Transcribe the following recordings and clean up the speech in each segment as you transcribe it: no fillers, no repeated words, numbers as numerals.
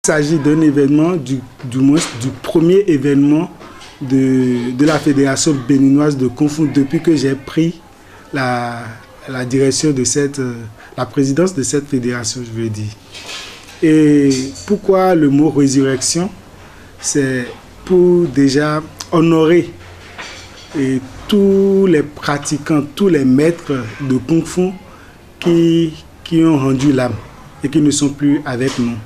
Il s'agit d'un événement, du premier événement de la Fédération béninoise de Kung Fu depuis que j'ai pris la direction de la présidence de cette fédération, je veux dire. Et pourquoi le mot résurrection? C'est pour déjà honorer tous les pratiquants, tous les maîtres de Kung Fu qui ont rendu l'âme et qui ne sont plus avec nous.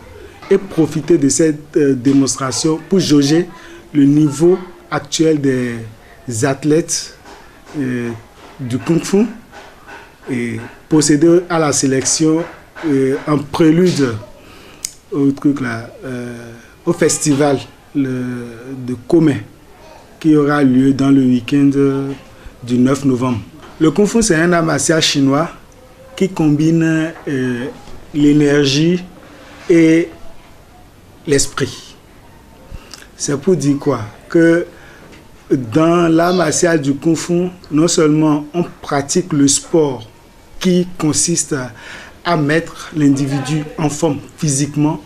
Et profiter de cette démonstration pour jauger le niveau actuel des athlètes du Kung Fu et procéder à la sélection en prélude au festival de Komé qui aura lieu dans le week-end du 9 novembre. Le Kung Fu, c'est un art martial chinois qui combine l'énergie et l'esprit. C'est pour dire quoi? Que dans l'art martial du Kung Fu, non seulement on pratique le sport qui consiste à mettre l'individu en forme physiquement,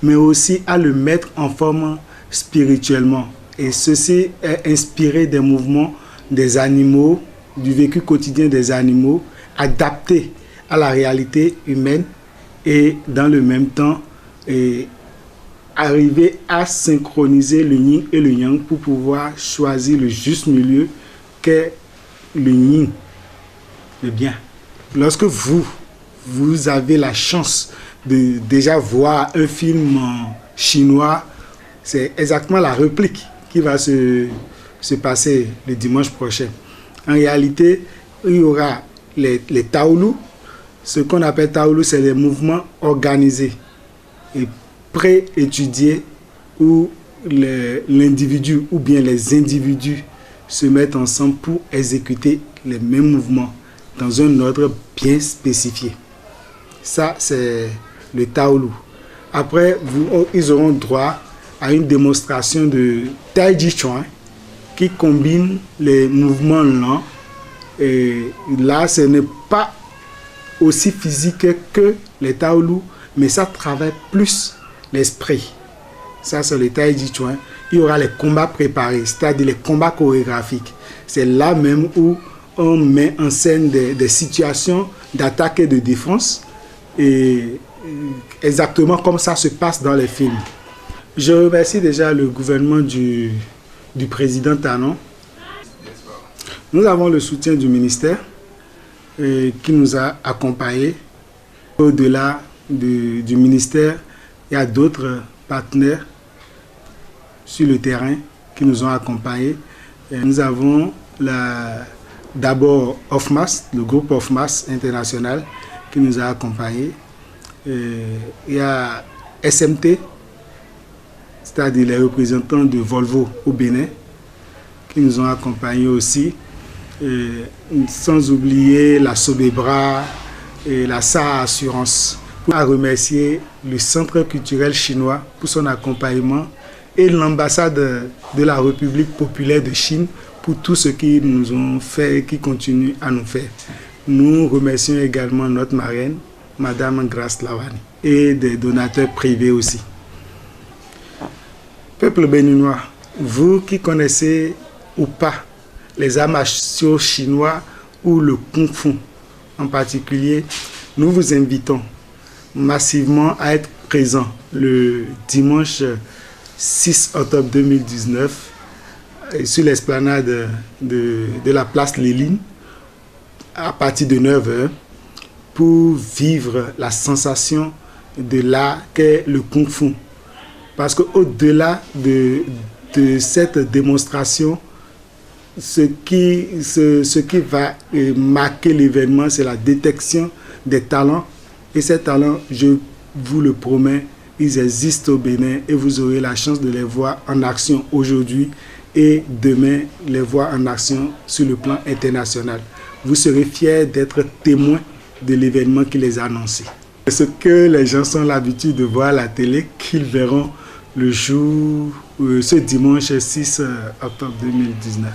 mais aussi à le mettre en forme spirituellement. Et ceci est inspiré des mouvements des animaux, du vécu quotidien des animaux, adapté à la réalité humaine et dans le même temps arriver à synchroniser le yin et le yang pour pouvoir choisir le juste milieu qu'est le yin, le bien. Lorsque vous avez la chance de déjà voir un film chinois, c'est exactement la réplique qui va se passer le dimanche prochain. En réalité, il y aura les Taolu. Ce qu'on appelle Taolu, c'est les mouvements organisés et pré-étudiés où l'individu ou bien les individus se mettent ensemble pour exécuter les mêmes mouvements dans un ordre bien spécifié. Ça, c'est le Taolu. Après, ils auront droit à une démonstration de Tai Chi Chuan qui combine les mouvements lents. Et là, ce n'est pas aussi physique que les Taolu, mais ça travaille plus l'esprit. Ça, c'est le Tai Chi Chuan. Il y aura les combats préparés, c'est-à-dire les combats chorégraphiques. C'est là même où on met en scène des situations d'attaque et de défense, et exactement comme ça se passe dans les films. Je remercie déjà le gouvernement du président Talon. Nous avons le soutien du ministère qui nous a accompagnés. Au-delà du ministère, il y a d'autres partenaires sur le terrain qui nous ont accompagnés. Et nous avons d'abord OFMAS, le groupe OFMAS international qui nous a accompagnés. Il y a SMT, c'est-à-dire les représentants de Volvo au Bénin, qui nous ont accompagnés aussi. Sans oublier la Sobebra et la SA Assurance. Pour remercier le Centre culturel chinois pour son accompagnement et l'ambassade de la République populaire de Chine pour tout ce qu'ils nous ont fait et qui continuent à nous faire. Nous remercions également notre marraine, Madame Grace Lawani, et des donateurs privés aussi. Peuple béninois, vous qui connaissez ou pas les arts martiaux chinois ou le Kung Fu en particulier, nous vous invitons massivement à être présents le dimanche 6 octobre 2019 sur l'esplanade de la place Léline à partir de 9h pour vivre la sensation de l'art qu'est le Kung Fu. Parce qu'au-delà de cette démonstration, ce qui va marquer l'événement, c'est la détection des talents. Et ces talents, je vous le promets, ils existent au Bénin et vous aurez la chance de les voir en action aujourd'hui et demain, les voir en action sur le plan international. Vous serez fiers d'être témoins de l'événement qui les a annoncés. Ce que les gens ont l'habitude de voir à la télé, qu'ils verront le jour, ce dimanche 6 octobre 2019.